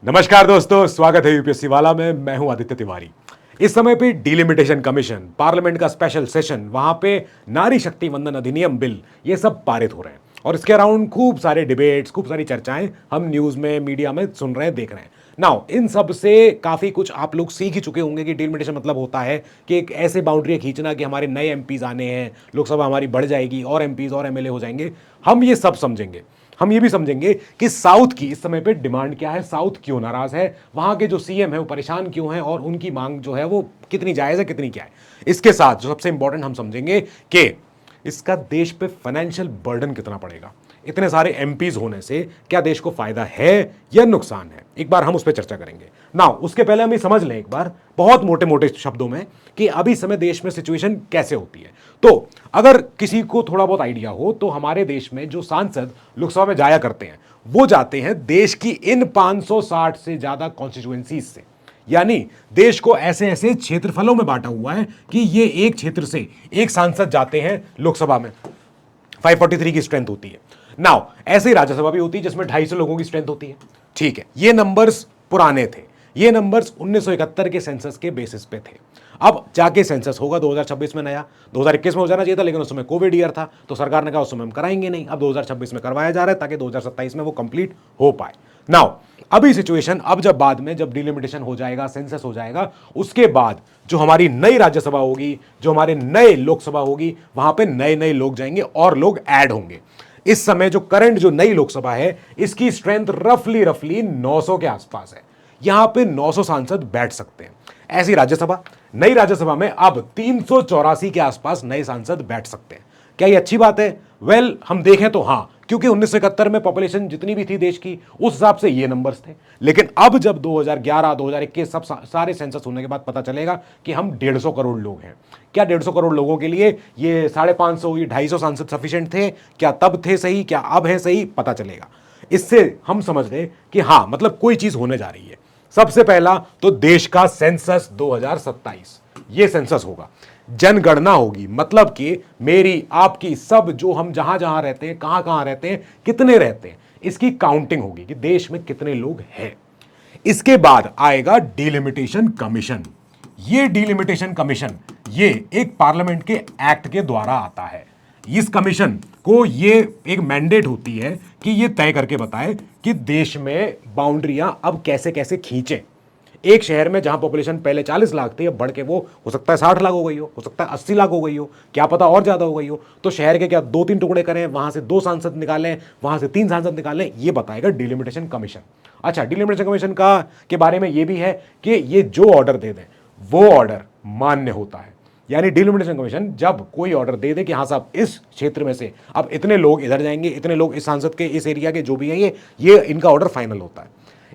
नमस्कार दोस्तों, स्वागत है यूपीएससी वाला में। मैं हूं आदित्य तिवारी। इस समय पे डिलिमिटेशन कमीशन, पार्लियामेंट का स्पेशल सेशन, वहां पे नारी शक्ति वंदन अधिनियम बिल, ये सब पारित हो रहे हैं और इसके अराउंड खूब सारे डिबेट्स, खूब सारी चर्चाएं हम न्यूज में, मीडिया में सुन रहे हैं, देख रहे हैं। नाउ इन सब से काफी कुछ आप लोग सीख ही चुके होंगे कि डिलिमिटेशन मतलब होता है कि एक ऐसे बाउंड्री खींचना कि हमारे नए एमपीज आने हैं, लोकसभा हमारी बढ़ जाएगी और एमपीज और एमएलए हो जाएंगे। हम ये सब समझेंगे। हम ये भी समझेंगे कि साउथ की इस समय पे डिमांड क्या है, साउथ क्यों नाराज है, वहां के जो सीएम है वो परेशान क्यों है और उनकी मांग जो है वो कितनी जायज है, कितनी क्या है। इसके साथ जो सबसे इंपॉर्टेंट हम समझेंगे कि इसका देश पे फाइनेंशियल बर्डन कितना पड़ेगा। इतने सारे एमपीज होने से क्या देश को फायदा है या नुकसान है, एक बार हम उस पर चर्चा करेंगे। नाउ उसके पहले हम ये समझ लें एक बार बहुत मोटे मोटे शब्दों में कि अभी समय देश में सिचुएशन कैसे होती है। तो अगर किसी को थोड़ा बहुत आइडिया हो तो हमारे देश में जो सांसद लोकसभा में जाया करते हैं वो जाते हैं देश की इन 560 से ज्यादा कॉन्स्टिट्यूएंसीज से। यानी देश को ऐसे ऐसे क्षेत्रफलों में बांटा हुआ है कि ये एक क्षेत्र से एक सांसद जाते हैं लोकसभा में। 543 की स्ट्रेंथ होती है। नाउ ऐसे ही राज्यसभा भी होती है जिसमें 250 लोगों की स्ट्रेंथ होती है। ठीक है, ये नंबर्स पुराने थे। ये नंबर्स 1971 के सेंसस के बेसिस पे थे। अब जाके सेंसस होगा 2026 में नया। 2021 में हो जाना चाहिए था लेकिन उस समय कोविड ईयर था तो सरकार ने कहा उस समय हम कराएंगे नहीं। अब 2026 में करवाया जा रहा है ताकि 2027 में वो कंप्लीट हो पाए। नाउ अभी सिचुएशन, अब जब बाद में जब डिलिमिटेशन हो जाएगा, सेंसस हो जाएगा, उसके बाद जो हमारी नई राज्यसभा होगी, जो हमारे नए लोकसभा होगी, वहां पे नए नए लोग जाएंगे और लोग ऐड होंगे। इस समय जो करंट जो नई लोकसभा है इसकी स्ट्रेंथ रफली 900 के आसपास है। यहां पे 900 सांसद बैठ सकते हैं। ऐसी राज्यसभा, नई राज्यसभा में अब 384 के आसपास नए सांसद बैठ सकते हैं। क्या ये अच्छी बात है? वेल, हम देखें तो हाँ, क्योंकि 1971 में पॉपुलेशन जितनी भी थी देश की उस हिसाब से ये नंबर्स थे। लेकिन अब जब 2011 2021 सब सारे सेंसस होने के बाद पता चलेगा कि हम 150 करोड़ लोग हैं। क्या 150 करोड़ लोगों के लिए ये 550 ये 250 सांसद सफिशिएंट थे? क्या तब थे सही, क्या अब है सही, पता चलेगा। इससे हम समझ रहे कि हाँ, मतलब कोई चीज होने जा रही है। सबसे पहला तो देश का सेंसस 2027, ये सेंसस होगा, जनगणना होगी। मतलब कि मेरी, आपकी, सब जो हम जहां जहां रहते हैं, कहां कहां रहते हैं, कितने रहते हैं, इसकी काउंटिंग होगी कि देश में कितने लोग हैं। इसके बाद आएगा डिलिमिटेशन कमीशन। ये डिलिमिटेशन कमीशन ये एक पार्लियामेंट के एक्ट के द्वारा आता है। इस कमीशन को ये एक मैंडेट होती है कि ये तय करके बताए कि देश में बाउंड्रियां अब कैसे कैसे खींचे। एक शहर में जहां पॉपुलेशन पहले 40 लाख थी, अब बढ़ के वो हो सकता है 60 लाख हो गई हो सकता है 80 लाख हो गई हो, क्या पता और ज्यादा हो गई हो। तो शहर के क्या 2-3 टुकड़े करें, वहां से 2 सांसद निकालें, वहां से 3 सांसद निकालें, ये बताएगा डिलिमिटेशन कमीशन। अच्छा, डिलिमिटेशन कमीशन का के बारे में ये भी है कि ये जो ऑर्डर दे दें वो ऑर्डर मान्य होता है। यानी डिलिमिटेशन कमीशन जब कोई ऑर्डर दे दे कि हाँ साहब इस क्षेत्र में से अब इतने लोग इधर जाएंगे, इतने लोग इस सांसद के, इस एरिया के जो भी हैं, ये इनका ऑर्डर फाइनल होता है।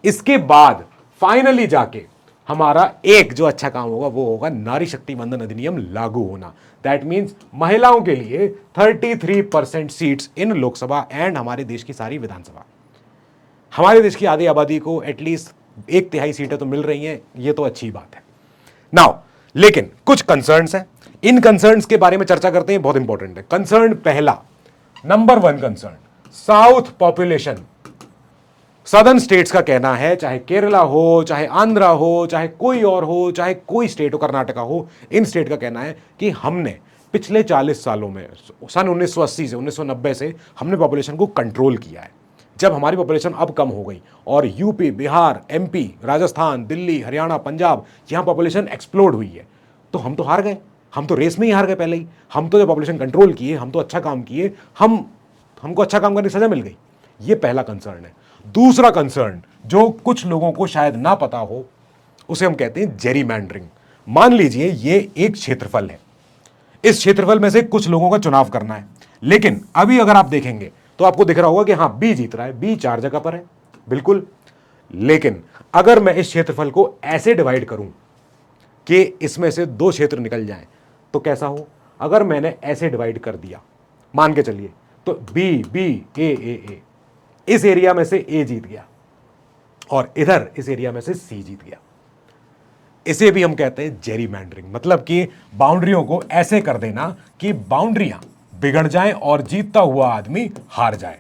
इसके बाद फाइनली जाके हमारा एक जो अच्छा काम होगा वो होगा नारी शक्ति वंदन अधिनियम लागू होना। दैट मीन्स महिलाओं के लिए 33% सीट्स इन लोकसभा एंड हमारे देश की सारी विधानसभा। हमारे देश की आधी आबादी को एटलीस्ट 1/3 सीटें तो मिल रही हैं, ये तो अच्छी बात है। नाउ लेकिन कुछ कंसर्न्स हैं, इन कंसर्न्स के बारे में चर्चा करते हैं, बहुत इंपॉर्टेंट है। कंसर्न पहला, number 1 concern, south population. Southern states का कहना है, चाहे केरला हो, चाहे आंध्रा हो, चाहे कोई और हो, चाहे कोई स्टेट हो, कर्नाटका हो, इन स्टेट का कहना है कि हमने पिछले 40 सालों में, सन 1980 से 1990 से हमने पॉपुलेशन को कंट्रोल किया है। जब हमारी पॉपुलेशन अब कम हो गई और यूपी, बिहार, एमपी, राजस्थान, दिल्ली, हरियाणा, पंजाब, यहां पॉपुलेशन एक्सप्लोड हुई है, तो हम तो हार गए। हम तो रेस में ही हार गए पहले ही। हम तो जब पॉपुलेशन कंट्रोल किए, हम तो अच्छा काम किए, हमको अच्छा काम करने की सजा मिल गई। ये पहला कंसर्न है। दूसरा कंसर्न जो कुछ लोगों को शायद ना पता हो, उसे हम कहते हैं जेरीमैंडरिंग। मान लीजिए ये एक क्षेत्रफल है, इस क्षेत्रफल में से कुछ लोगों का चुनाव करना है, लेकिन अभी अगर आप देखेंगे तो आपको दिख रहा होगा कि हां बी जीत रहा है, बी 4 जगह पर है, बिल्कुल। लेकिन अगर मैं इस क्षेत्रफल को ऐसे डिवाइड करूं कि इसमें से 2 क्षेत्र निकल जाएं तो कैसा हो? अगर मैंने ऐसे डिवाइड कर दिया, मान के चलिए, तो बी बी ए, इस एरिया में से ए जीत गया और इधर इस एरिया में से सी जीत गया। इसे भी हम कहते हैं जेरीमैंडरिंग। मतलब कि बाउंड्रियों को ऐसे कर देना कि बाउंड्रियां बिगड़ जाएं और जीतता हुआ आदमी हार जाए।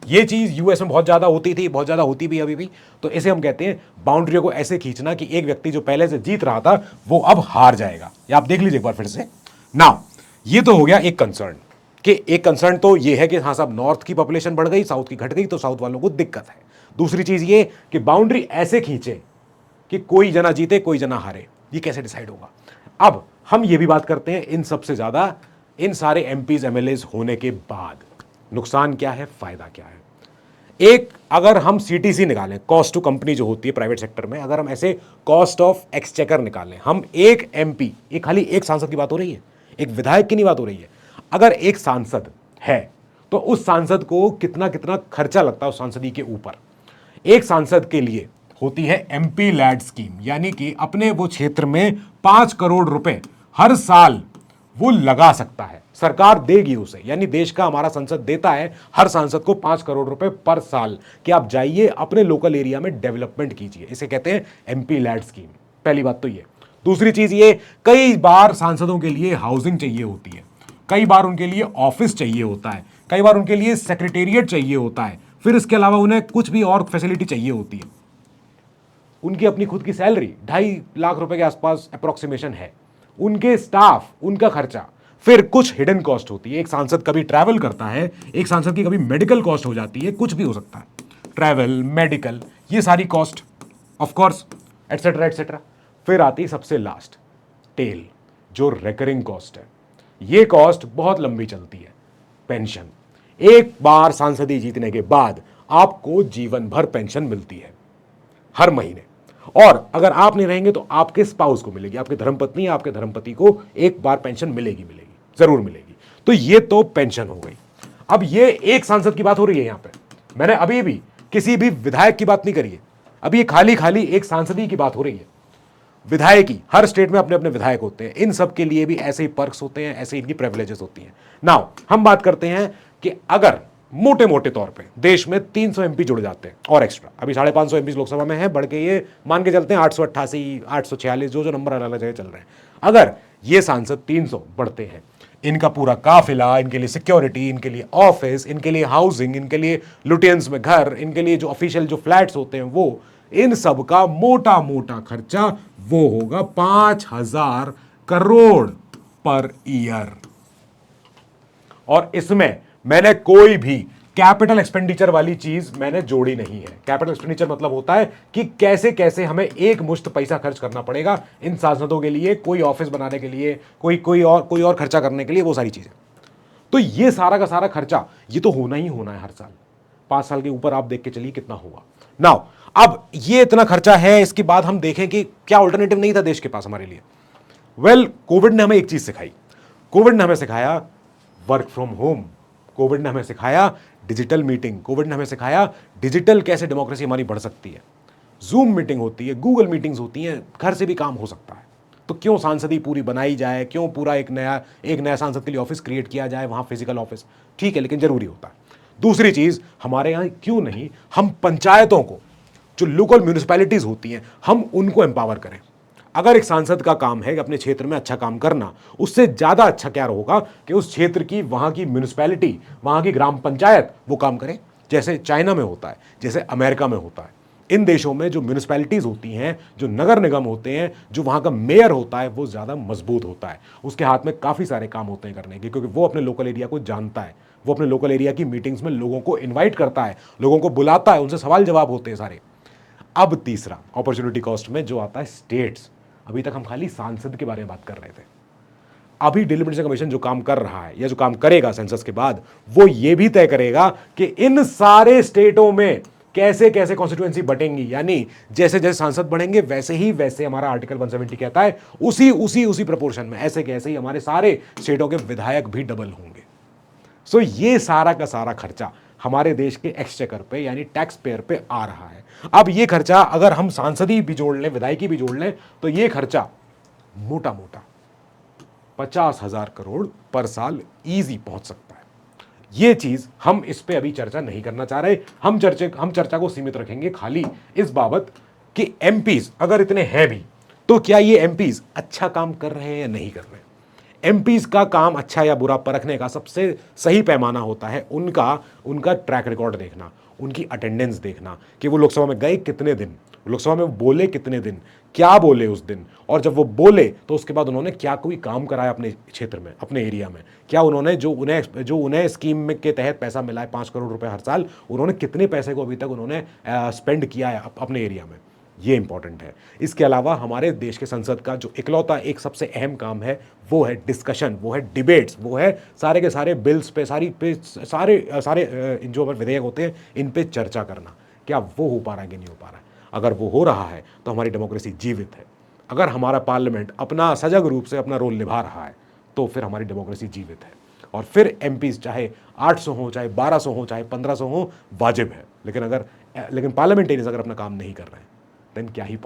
ये चीज यूएस में बहुत ज्यादा होती थी, बहुत ज्यादा होती भी अभी भी। तो इसे हम कहते हैं बाउंड्री को ऐसे खींचना कि एक व्यक्ति जो पहले से जीत रहा था वो अब हार जाएगा। ये आप देख लीजिए एक बार फिर से। नाउ ये तो हो गया एक कंसर्न, कि एक कंसर्न तो ये है कि हाँ साहब नॉर्थ की पॉपुलेशन बढ़ गई, साउथ की घट गई, तो साउथ वालों को दिक्कत है। दूसरी चीज ये कि बाउंड्री ऐसे खींचे कि कोई जना जीते कोई जना हारे, ये कैसे डिसाइड होगा। अब हम ये भी बात करते हैं इन सबसे ज्यादा इन सारे एमपीज एमएलएज होने के बाद नुकसान क्या है, फायदा क्या है। एक अगर हम सीटीसी निकालें, कॉस्ट टू कंपनी जो होती है प्राइवेट सेक्टर में, अगर हम ऐसे कॉस्ट ऑफ एक्सचेकर निकालें, हम एक एमपी, एक खाली एक सांसद की बात हो रही है, एक विधायक की नहीं बात हो रही है, अगर एक सांसद है तो उस सांसद को कितना कितना खर्चा लगता है उस सांसदी के ऊपर। एक सांसद के लिए होती है एमपी लैड स्कीम, यानी कि अपने वो क्षेत्र में 5 करोड़ रुपए हर साल वो लगा सकता है, सरकार देगी उसे, यानी देश का हमारा संसद देता है हर सांसद को 5 करोड़ रुपए पर साल कि आप जाइए अपने लोकल एरिया में डेवलपमेंट कीजिए। इसे कहते हैं एमपी लैड स्कीम। पहली बात तो ये। दूसरी चीज ये, कई बार सांसदों के लिए हाउसिंग चाहिए होती है, कई बार उनके लिए ऑफिस चाहिए होता है, कई बार उनके लिए सेक्रेटेरिएट चाहिए होता है, फिर इसके अलावा उन्हें कुछ भी और फैसिलिटी चाहिए होती है। उनकी अपनी खुद की सैलरी 2.5 लाख रुपए के आसपास अप्रोक्सीमेशन है, उनके स्टाफ, उनका खर्चा, फिर कुछ हिडन कॉस्ट होती है। एक सांसद कभी ट्रैवल करता है, एक सांसद की कभी मेडिकल कॉस्ट हो जाती है, कुछ भी हो सकता है, ट्रैवल, मेडिकल, ये सारी cost of course etcetera etcetera. फिर आती है सबसे लास्ट टेल, जो रेकरिंग कॉस्ट है। ये कॉस्ट बहुत लंबी चलती है। पेंशन, एक बार सांसदी जीतने के बाद आपको जीवन भर पेंशन मिलती है हर महीने, और अगर आप नहीं रहेंगे तो आपके स्पाउस को मिलेगी, आपके धर्मपत्नी या आपके धर्मपति को एक बार पेंशन मिलेगी, जरूर मिलेगी। तो ये तो पेंशन हो गई। अब ये एक सांसद की बात हो रही है यहां पे, मैंने अभी भी किसी भी विधायक की बात नहीं करी है, अभी ये खाली खाली एक सांसदी की बात हो रही है। विधायकी, हर स्टेट में अपने अपने विधायक होते हैं, इन सब के लिए भी ऐसे ही पर्क्स होते हैं, ऐसे इनकी प्रिविलेजेस होती हैं। नाउ हम बात करते हैं कि अगर मोटे मोटे तौर पे देश में 300 एमपी जुड़ जाते हैं और एक्स्ट्रा, अभी 550 एमपी लोकसभा में है, बढ़ के ये मान के चलते हैं 888, 846, जो जो नंबर अलग अलग जगह चल रहे हैं। अगर ये सांसद 300 बढ़ते हैं, इनका पूरा काफिला, इनके लिए सिक्योरिटी, इनके लिए ऑफिस, इनके लिए हाउसिंग, इनके लिए लुटियंस में घर, इनके लिए जो ऑफिशियल जो फ्लैट्स होते हैं वो, इन सब का मोटा मोटा खर्चा वो होगा 5,000 करोड़ पर ईयर। और इसमें मैंने कोई भी कैपिटल एक्सपेंडिचर वाली चीज मैंने जोड़ी नहीं है। कैपिटल एक्सपेंडिचर मतलब होता है कि कैसे कैसे हमें एक मुश्त पैसा खर्च करना पड़ेगा इन सांसदों के लिए, कोई ऑफिस बनाने के लिए, कोई और खर्चा करने के लिए, वो सारी चीजें। तो ये सारा का सारा खर्चा ये तो होना ही होना है हर साल। 5 साल के ऊपर आप देख के चलिए कितना होगा। नाउ अब ये इतना खर्चा है, इसके बाद हम देखें कि क्या ऑल्टरनेटिव नहीं था देश के पास हमारे लिए। वेल, कोविड ने हमें एक चीज सिखाई। कोविड ने हमें सिखाया वर्क फ्रॉम होम, कोविड ने हमें सिखाया डिजिटल मीटिंग, कोविड ने हमें सिखाया डिजिटल कैसे डेमोक्रेसी हमारी बढ़ सकती है। जूम मीटिंग होती है, गूगल मीटिंग्स होती हैं, घर से भी काम हो सकता है। तो क्यों सांसदी पूरी बनाई जाए, क्यों पूरा एक नया सांसद के लिए ऑफिस क्रिएट किया जाए, वहां फिजिकल ऑफिस ठीक है लेकिन जरूरी होता है। दूसरी चीज, हमारे यहां क्यों नहीं हम पंचायतों को, जो लोकल म्यूनिसिपैलिटीज होती हैं, हम उनको एम्पावर करें। अगर एक सांसद का काम है अपने क्षेत्र में अच्छा काम करना, उससे ज्यादा अच्छा क्या होगा कि उस क्षेत्र की, वहां की म्यूनिसिपैलिटी, वहां की ग्राम पंचायत वो काम करे, जैसे चाइना में होता है, जैसे अमेरिका में होता है। इन देशों में जो म्यूनिसिपैलिटीज होती हैं, जो नगर निगम होते हैं, जो वहां का मेयर होता है, वो ज्यादा मजबूत होता है, उसके हाथ में काफी सारे काम होते हैं करने के, क्योंकि वो अपने लोकल एरिया को जानता है, वो अपने लोकल एरिया की मीटिंग्स में लोगों को इन्वाइट करता है, लोगों को बुलाता है, उनसे सवाल जवाब होते हैं सारे। अब तीसरा अपॉर्चुनिटी कॉस्ट में जो आता है स्टेट्स। अभी तक हम खाली सांसद के बारे में बात कर रहे थे, अभी डिलिमिटेशन कमीशन जो काम कर रहा है या जो काम करेगा सेंसस के बाद, वो ये भी तय करेगा कि इन सारे स्टेटों में कैसे कैसे कॉन्स्टिट्यूएंसी बटेंगी, यानी जैसे जैसे सांसद बढ़ेंगे वैसे ही वैसे हमारा आर्टिकल 170 कहता है उसी प्रोपोर्शन में ऐसे कैसे ही हमारे सारे स्टेटों के विधायक भी डबल होंगे। सो ये सारा का सारा खर्चा हमारे देश के एक्सचेकर पे यानी टैक्स पेयर पे आ रहा है। अब ये खर्चा अगर हम सांसदी भी जोड़ लें, विधायकी भी जोड़ लें, तो ये खर्चा मोटा मोटा 50,000 करोड़ पर साल इजी पहुंच सकता है। ये चीज हम इस पे अभी चर्चा नहीं करना चाह रहे। हम चर्चा को सीमित रखेंगे खाली इस बाबत कि एमपीज अगर इतने हैं भी, तो क्या ये एमपीज अच्छा काम कर रहे हैं या नहीं कर रहे हैं। एमपीज का काम अच्छा या बुरा परखने का सबसे सही पैमाना होता है उनका ट्रैक रिकॉर्ड देखना, उनकी अटेंडेंस देखना कि वो लोकसभा में गए कितने दिन, लोकसभा में बोले कितने दिन, क्या बोले उस दिन, और जब वो बोले तो उसके बाद उन्होंने क्या कोई काम कराया अपने क्षेत्र में, अपने एरिया में, क्या उन्होंने जो उन्हें स्कीम में के तहत पैसा मिला है 5 करोड़ रुपए हर साल, उन्होंने कितने पैसे को अभी तक उन्होंने स्पेंड किया है अपने एरिया में, ये इंपॉर्टेंट है। इसके अलावा हमारे देश के संसद का जो इकलौता एक सबसे अहम काम है वो है डिस्कशन, वो है डिबेट्स, वो है सारे के सारे बिल्स पे सारे जो विधेयक होते हैं इन पे चर्चा करना। क्या वो हो पा रहा है कि नहीं हो पा रहा है? अगर वो हो रहा है तो हमारी डेमोक्रेसी जीवित है। अगर हमारा पार्लियामेंट अपना सजग रूप से अपना रोल निभा रहा है तो फिर हमारी डेमोक्रेसी जीवित है, और फिर एमपीज चाहे 800 हो, चाहे 1200 हो, चाहे 1500 हो, वाजिब है। लेकिन पार्लियामेंटेरियंस अगर अपना काम नहीं कर रहे हैं देन क्या ही